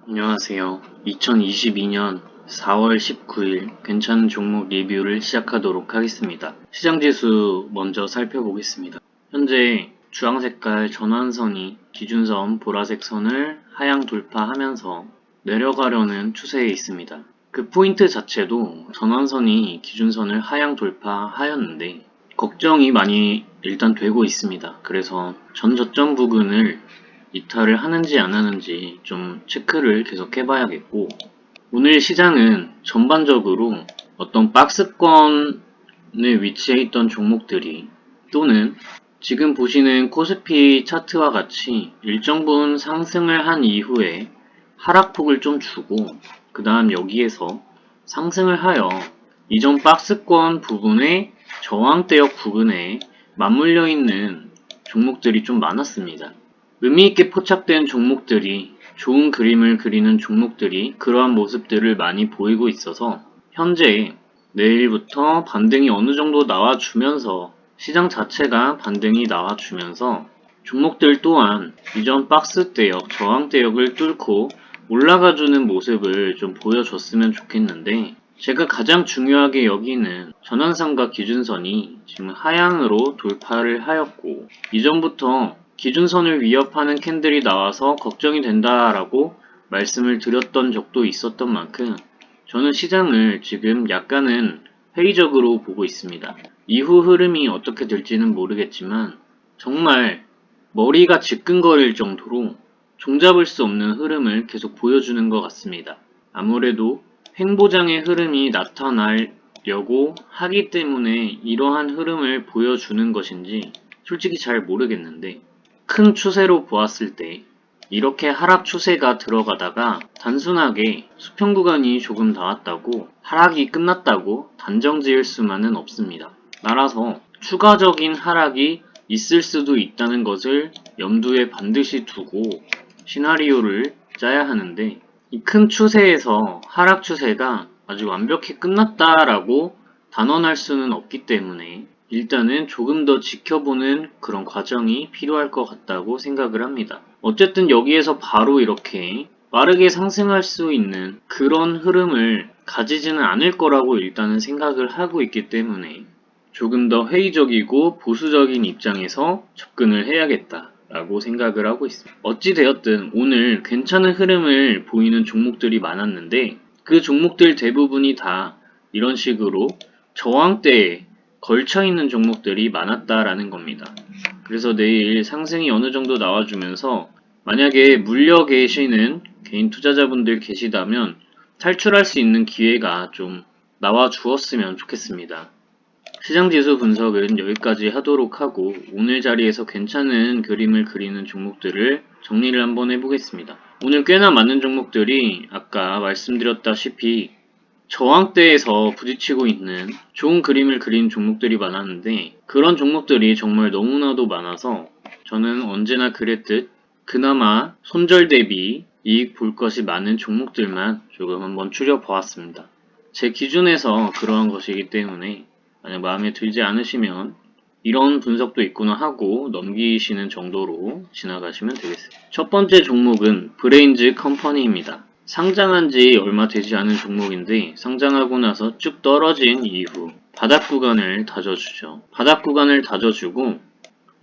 안녕하세요. 2022년 4월 19일 괜찮은 종목 리뷰를 시작하도록 하겠습니다. 시장지수 먼저 살펴보겠습니다. 현재 주황색깔 전환선이 기준선 보라색 선을 하향 돌파하면서 내려가려는 추세에 있습니다. 그 포인트 자체도 전환선이 기준선을 하향 돌파하였는데 걱정이 많이 일단 되고 있습니다. 그래서 전 저점 부근을 이탈을 하는지 안 하는지 좀 체크를 계속 해봐야겠고, 오늘 시장은 전반적으로 어떤 박스권에 위치해 있던 종목들이 또는 지금 보시는 코스피 차트와 같이 일정 부분 상승을 한 이후에 하락폭을 좀 주고 그 다음 여기에서 상승을 하여 이전 박스권 부분의 저항대역 부근에 맞물려 있는 종목들이 좀 많았습니다. 의미있게 포착된 종목들이, 좋은 그림을 그리는 종목들이 그러한 모습들을 많이 보이고 있어서 현재 내일부터 반등이 어느 정도 나와주면서 시장 자체가 반등이 나와주면서 종목들 또한 이전 박스대역, 저항대역을 뚫고 올라가주는 모습을 좀 보여줬으면 좋겠는데, 제가 가장 중요하게 여기는 전환선과 기준선이 지금 하향으로 돌파를 하였고, 이전부터 기준선을 위협하는 캔들이 나와서 걱정이 된다라고 말씀을 드렸던 적도 있었던 만큼 저는 시장을 지금 약간은 회의적으로 보고 있습니다. 이후 흐름이 어떻게 될지는 모르겠지만 정말 머리가 지끈거릴 정도로 종잡을 수 없는 흐름을 계속 보여주는 것 같습니다. 아무래도 횡보장의 흐름이 나타나려고 하기 때문에 이러한 흐름을 보여주는 것인지 솔직히 잘 모르겠는데, 큰 추세로 보았을 때 이렇게 하락 추세가 들어가다가 단순하게 수평 구간이 조금 나왔다고 하락이 끝났다고 단정 지을 수만은 없습니다. 따라서 추가적인 하락이 있을 수도 있다는 것을 염두에 반드시 두고 시나리오를 짜야 하는데, 이 큰 추세에서 하락 추세가 아주 완벽히 끝났다라고 단언할 수는 없기 때문에 일단은 조금 더 지켜보는 그런 과정이 필요할 것 같다고 생각을 합니다. 어쨌든 여기에서 바로 이렇게 빠르게 상승할 수 있는 그런 흐름을 가지지는 않을 거라고 일단은 생각을 하고 있기 때문에 조금 더 회의적이고 보수적인 입장에서 접근을 해야겠다라고 생각을 하고 있습니다. 어찌되었든 오늘 괜찮은 흐름을 보이는 종목들이 많았는데 그 종목들 대부분이 다 이런 식으로 저항대에 걸쳐있는 종목들이 많았다라는 겁니다. 그래서 내일 상승이 어느 정도 나와주면서 만약에 물려 계시는 개인 투자자분들 계시다면 탈출할 수 있는 기회가 좀 나와 주었으면 좋겠습니다. 시장지수 분석은 여기까지 하도록 하고 오늘 자리에서 괜찮은 그림을 그리는 종목들을 정리를 한번 해보겠습니다. 오늘 꽤나 많은 종목들이 아까 말씀드렸다시피 저항대에서 부딪히고 있는 좋은 그림을 그리는 종목들이 많았는데, 그런 종목들이 정말 너무나도 많아서 저는 언제나 그랬듯 그나마 손절 대비 이익 볼 것이 많은 종목들만 조금 한번 추려보았습니다. 제 기준에서 그러한 것이기 때문에 만약 마음에 들지 않으시면 이런 분석도 있구나 하고 넘기시는 정도로 지나가시면 되겠습니다. 첫 번째 종목은 브레인즈 컴퍼니입니다. 상장한 지 얼마 되지 않은 종목인데 상장하고 나서 쭉 떨어진 이후 바닥 구간을 다져주죠. 바닥 구간을 다져주고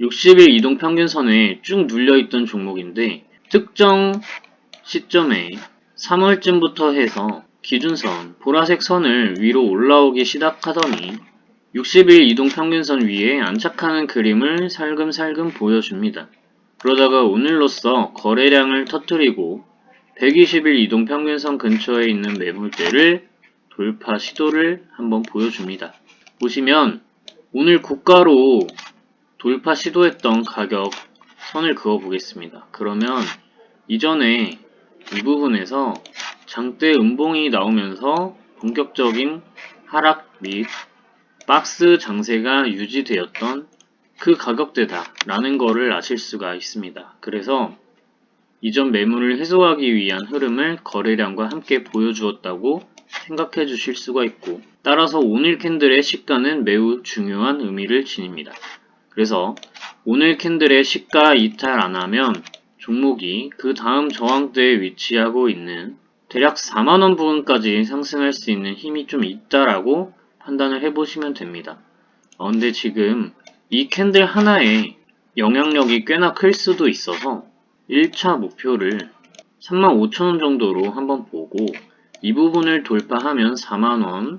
60일 이동평균선에 쭉 눌려있던 종목인데 특정 시점에 3월쯤부터 해서 기준선 보라색 선을 위로 올라오기 시작하더니 60일 이동평균선 위에 안착하는 그림을 살금살금 보여줍니다. 그러다가 오늘로써 거래량을 터뜨리고 120일 이동평균선 근처에 있는 매물대를 돌파 시도를 한번 보여줍니다. 보시면 오늘 고가로 돌파 시도했던 가격 선을 그어 보겠습니다. 그러면 이전에 이 부분에서 장대 음봉이 나오면서 본격적인 하락 및 박스 장세가 유지되었던 그 가격대다 라는 거를 아실 수가 있습니다. 그래서 이전 매물을 해소하기 위한 흐름을 거래량과 함께 보여주었다고 생각해 주실 수가 있고, 따라서 오늘 캔들의 시가는 매우 중요한 의미를 지닙니다. 그래서 오늘 캔들의 시가 이탈 안하면 종목이 그 다음 저항대에 위치하고 있는 대략 4만원 부근까지 상승할 수 있는 힘이 좀 있다라고 판단을 해보시면 됩니다. 근데 지금 이 캔들 하나에 영향력이 꽤나 클 수도 있어서 1차 목표를 35,000원 정도로 한번 보고 이 부분을 돌파하면 4만원,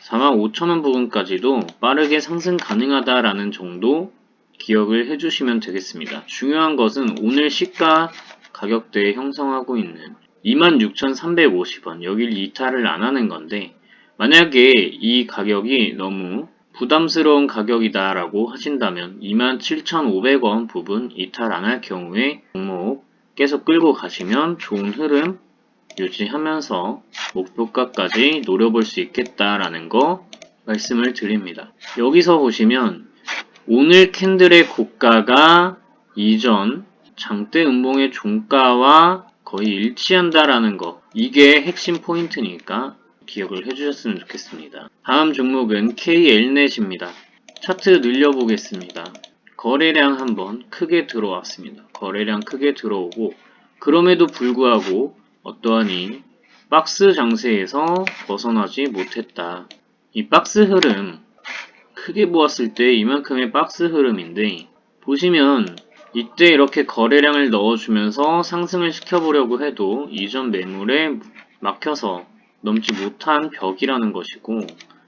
45,000원 부분까지도 빠르게 상승 가능하다라는 정도 기억을 해주시면 되겠습니다. 중요한 것은 오늘 시가 가격대에 형성하고 있는 26,350원, 여길 이탈을 안 하는 건데 만약에 이 가격이 너무 부담스러운 가격이다 라고 하신다면 27,500원 부분 이탈 안 할 경우에 종목 계속 끌고 가시면 좋은 흐름 유지하면서 목표가까지 노려볼 수 있겠다라는 거 말씀을 드립니다. 여기서 보시면 오늘 캔들의 고가가 이전 장대 음봉의 종가와 거의 일치한다라는 거, 이게 핵심 포인트니까 기억을 해주셨으면 좋겠습니다. 다음 종목은 KLNet입니다. 차트 늘려보겠습니다. 거래량 한번 크게 들어왔습니다. 거래량 크게 들어오고 그럼에도 불구하고 어떠하니 박스 장세에서 벗어나지 못했다. 이 박스 흐름 크게 보았을 때 이만큼의 박스 흐름인데 보시면 이때 이렇게 거래량을 넣어주면서 상승을 시켜보려고 해도 이전 매물에 막혀서 넘지 못한 벽이라는 것이고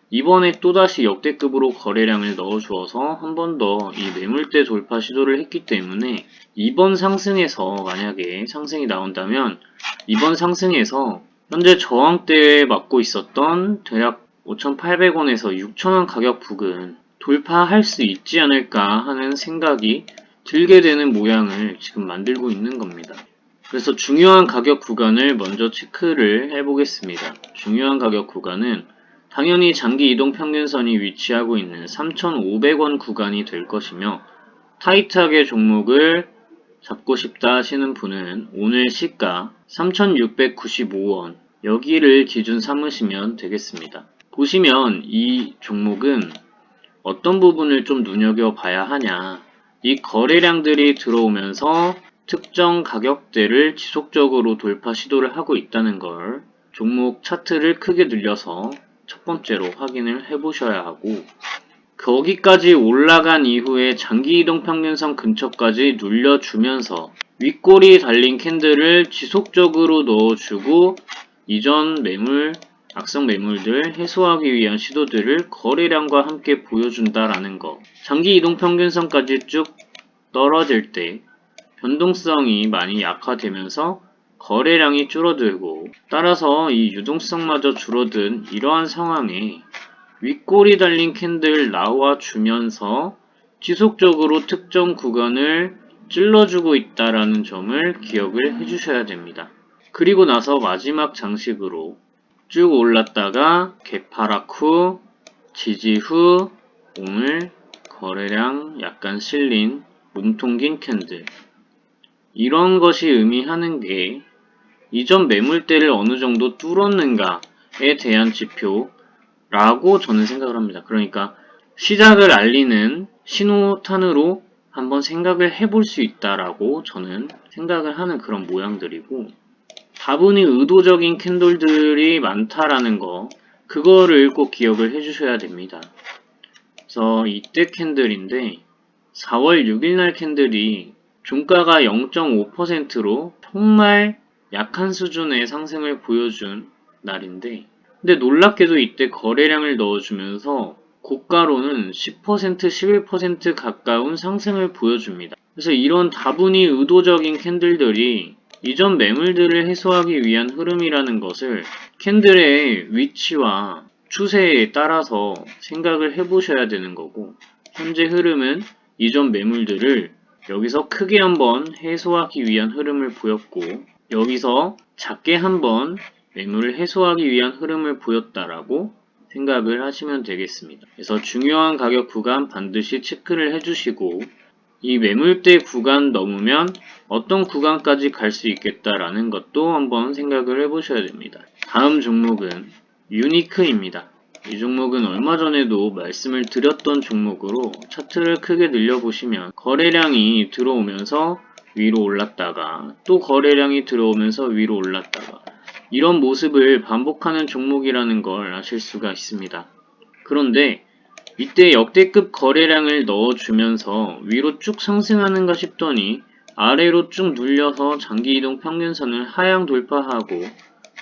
이번에 또다시 역대급으로 거래량을 넣어주어서 한 번 더 이 매물대 돌파 시도를 했기 때문에 이번 상승에서 만약에 상승이 나온다면 이번 상승에서 현재 저항대에 맞고 있었던 대략 5,800원에서 6,000원 가격 부근 돌파할 수 있지 않을까 하는 생각이 들게 되는 모양을 지금 만들고 있는 겁니다. 그래서 중요한 가격 구간을 먼저 체크를 해보겠습니다. 중요한 가격 구간은 당연히 장기 이동 평균선이 위치하고 있는 3,500원 구간이 될 것이며 타이트하게 종목을 잡고 싶다 하시는 분은 오늘 시가 3,695원 여기를 기준 삼으시면 되겠습니다. 보시면 이 종목은 어떤 부분을 좀 눈여겨봐야 하냐, 이 거래량들이 들어오면서 특정 가격대를 지속적으로 돌파 시도를 하고 있다는 걸 종목 차트를 크게 늘려서 첫 번째로 확인을 해보셔야 하고 거기까지 올라간 이후에 장기 이동 평균선 근처까지 눌려주면서 윗꼬리 달린 캔들을 지속적으로 넣어주고 이전 매물, 악성 매물들 해소하기 위한 시도들을 거래량과 함께 보여준다라는 거. 장기 이동 평균선까지 쭉 떨어질 때 변동성이 많이 약화되면서 거래량이 줄어들고 따라서 이 유동성마저 줄어든 이러한 상황에 윗꼬리 달린 캔들 나와주면서 지속적으로 특정 구간을 찔러주고 있다라는 점을 기억을 해주셔야 됩니다. 그리고 나서 마지막 장식으로 쭉 올랐다가 개파락 후, 지지 후, 오늘 거래량 약간 실린 몸통 긴 캔들, 이런 것이 의미하는 게 이전 매물대를 어느 정도 뚫었는가에 대한 지표라고 저는 생각을 합니다. 그러니까 시작을 알리는 신호탄으로 한번 생각을 해볼 수 있다라고 저는 생각을 하는 그런 모양들이고, 다분히 의도적인 캔들들이 많다라는 거, 그거를 꼭 기억을 해주셔야 됩니다. 그래서 이때 캔들인데 4월 6일날 캔들이 종가가 0.5%로 정말 약한 수준의 상승을 보여준 날인데, 근데 놀랍게도 이때 거래량을 넣어주면서 고가로는 10%, 11% 가까운 상승을 보여줍니다. 그래서 이런 다분히 의도적인 캔들들이 이전 매물들을 해소하기 위한 흐름이라는 것을 캔들의 위치와 추세에 따라서 생각을 해보셔야 되는 거고, 현재 흐름은 이전 매물들을 여기서 크게 한번 해소하기 위한 흐름을 보였고 여기서 작게 한번 매물을 해소하기 위한 흐름을 보였다라고 생각을 하시면 되겠습니다. 그래서 중요한 가격 구간 반드시 체크를 해주시고 이 매물대 구간 넘으면 어떤 구간까지 갈 수 있겠다라는 것도 한번 생각을 해보셔야 됩니다. 다음 종목은 유니크입니다. 이 종목은 얼마 전에도 말씀을 드렸던 종목으로 차트를 크게 늘려보시면 거래량이 들어오면서 위로 올랐다가 또 거래량이 들어오면서 위로 올랐다가 이런 모습을 반복하는 종목이라는 걸 아실 수가 있습니다. 그런데 이때 역대급 거래량을 넣어주면서 위로 쭉 상승하는가 싶더니 아래로 쭉 눌려서 장기이동 평균선을 하향 돌파하고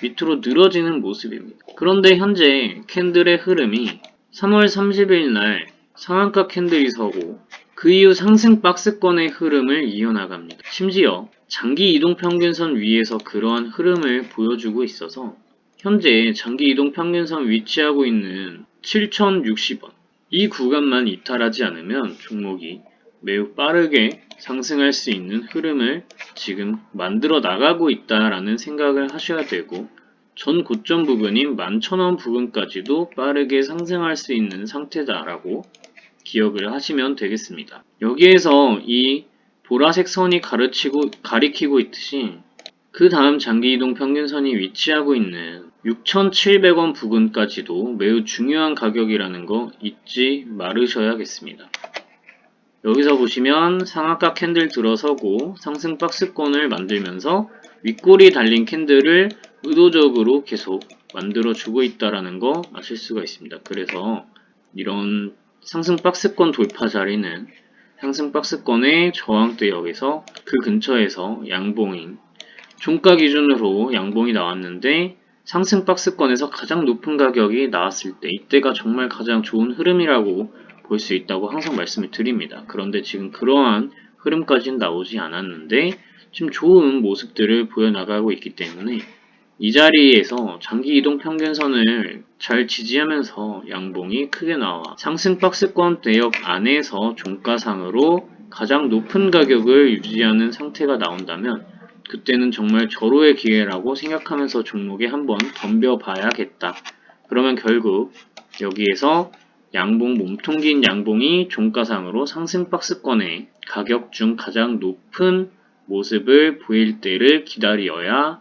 밑으로 늘어지는 모습입니다. 그런데 현재 캔들의 흐름이 3월 30일 날 상한가 캔들이 서고 그 이후 상승 박스권의 흐름을 이어나갑니다. 심지어 장기 이동 평균선 위에서 그러한 흐름을 보여주고 있어서 현재 장기 이동 평균선 위치하고 있는 7060원 이 구간만 이탈하지 않으면 종목이 매우 빠르게 상승할 수 있는 흐름을 지금 만들어 나가고 있다라는 생각을 하셔야 되고 전 고점 부근인 11,000원 부근까지도 빠르게 상승할 수 있는 상태다라고 기억을 하시면 되겠습니다. 여기에서 이 보라색 선이 가리키고 있듯이 그 다음 장기이동 평균선이 위치하고 있는 6,700원 부근까지도 매우 중요한 가격이라는 거 잊지 말으셔야겠습니다. 여기서 보시면 상한가 캔들 들어서고 상승 박스권을 만들면서 윗골이 달린 캔들을 의도적으로 계속 만들어주고 있다는 거 아실 수가 있습니다. 그래서 이런 상승 박스권 돌파 자리는 상승 박스권의 저항대역에서 그 근처에서 양봉인 종가 기준으로 양봉이 나왔는데 상승 박스권에서 가장 높은 가격이 나왔을 때 이때가 정말 가장 좋은 흐름이라고 볼 수 있다고 항상 말씀을 드립니다. 그런데 지금 그러한 흐름까지는 나오지 않았는데 지금 좋은 모습들을 보여나가고 있기 때문에 이 자리에서 장기 이동 평균선을 잘 지지하면서 양봉이 크게 나와 상승 박스권 대역 안에서 종가상으로 가장 높은 가격을 유지하는 상태가 나온다면 그때는 정말 절호의 기회라고 생각하면서 종목에 한번 덤벼봐야겠다. 그러면 결국 여기에서 양봉 몸통 긴 양봉이 종가상으로 상승 박스권의 가격 중 가장 높은 모습을 보일 때를 기다려야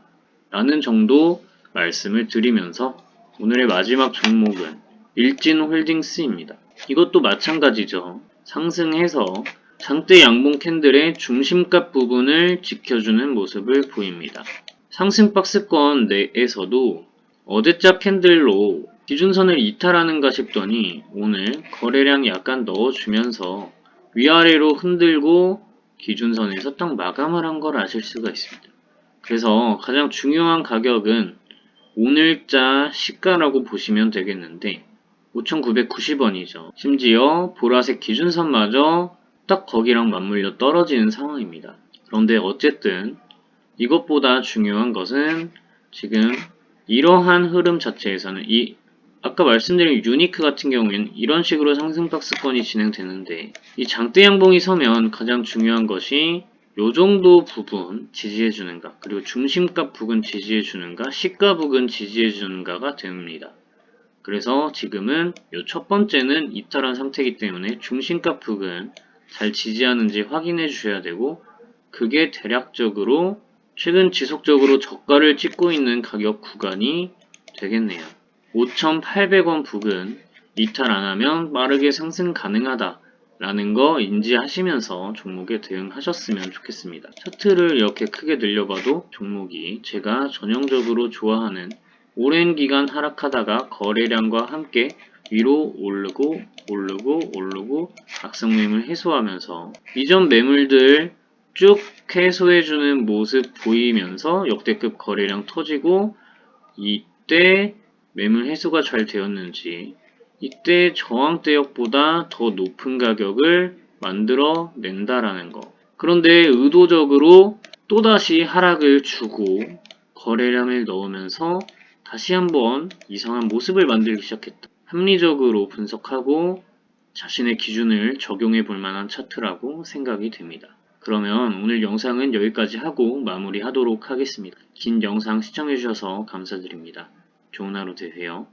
라는 정도 말씀을 드리면서 오늘의 마지막 종목은 일진홀딩스입니다. 이것도 마찬가지죠. 상승해서 장대 양봉 캔들의 중심값 부분을 지켜주는 모습을 보입니다. 상승 박스권 내에서도 어제자 캔들로 기준선을 이탈하는가 싶더니 오늘 거래량 약간 넣어주면서 위아래로 흔들고 기준선에서 딱 마감을 한 걸 아실 수가 있습니다. 그래서 가장 중요한 가격은 오늘자 시가라고 보시면 되겠는데 5,990원이죠. 심지어 보라색 기준선마저 딱 거기랑 맞물려 떨어지는 상황입니다. 그런데 어쨌든 이것보다 중요한 것은 지금 이러한 흐름 자체에서는 아까 말씀드린 유니크 같은 경우에는 이런 식으로 상승 박스권이 진행되는데 이 장대 양봉이 서면 가장 중요한 것이 요 정도 부분 지지해주는가 그리고 중심값 부근 지지해주는가 시가 부근 지지해주는가가 됩니다. 그래서 지금은 요 첫 번째는 이탈한 상태이기 때문에 중심값 부근 잘 지지하는지 확인해 주셔야 되고 그게 대략적으로 최근 지속적으로 저가를 찍고 있는 가격 구간이 되겠네요. 5,800원 부근 이탈 안하면 빠르게 상승 가능하다 라는 거 인지하시면서 종목에 대응하셨으면 좋겠습니다. 차트를 이렇게 크게 늘려봐도 종목이 제가 전형적으로 좋아하는 오랜 기간 하락하다가 거래량과 함께 위로 오르고 악성매물 해소하면서 이전 매물들 쭉 해소해주는 모습 보이면서 역대급 거래량 터지고 이때 매물 해소가 잘 되었는지 이때 저항대역보다 더 높은 가격을 만들어 낸다라는 거. 그런데 의도적으로 또다시 하락을 주고 거래량을 넣으면서 다시 한번 이상한 모습을 만들기 시작했다. 합리적으로 분석하고 자신의 기준을 적용해 볼 만한 차트라고 생각이 됩니다. 그러면 오늘 영상은 여기까지 하고 마무리하도록 하겠습니다. 긴 영상 시청해 주셔서 감사드립니다. 좋은 하루 되세요.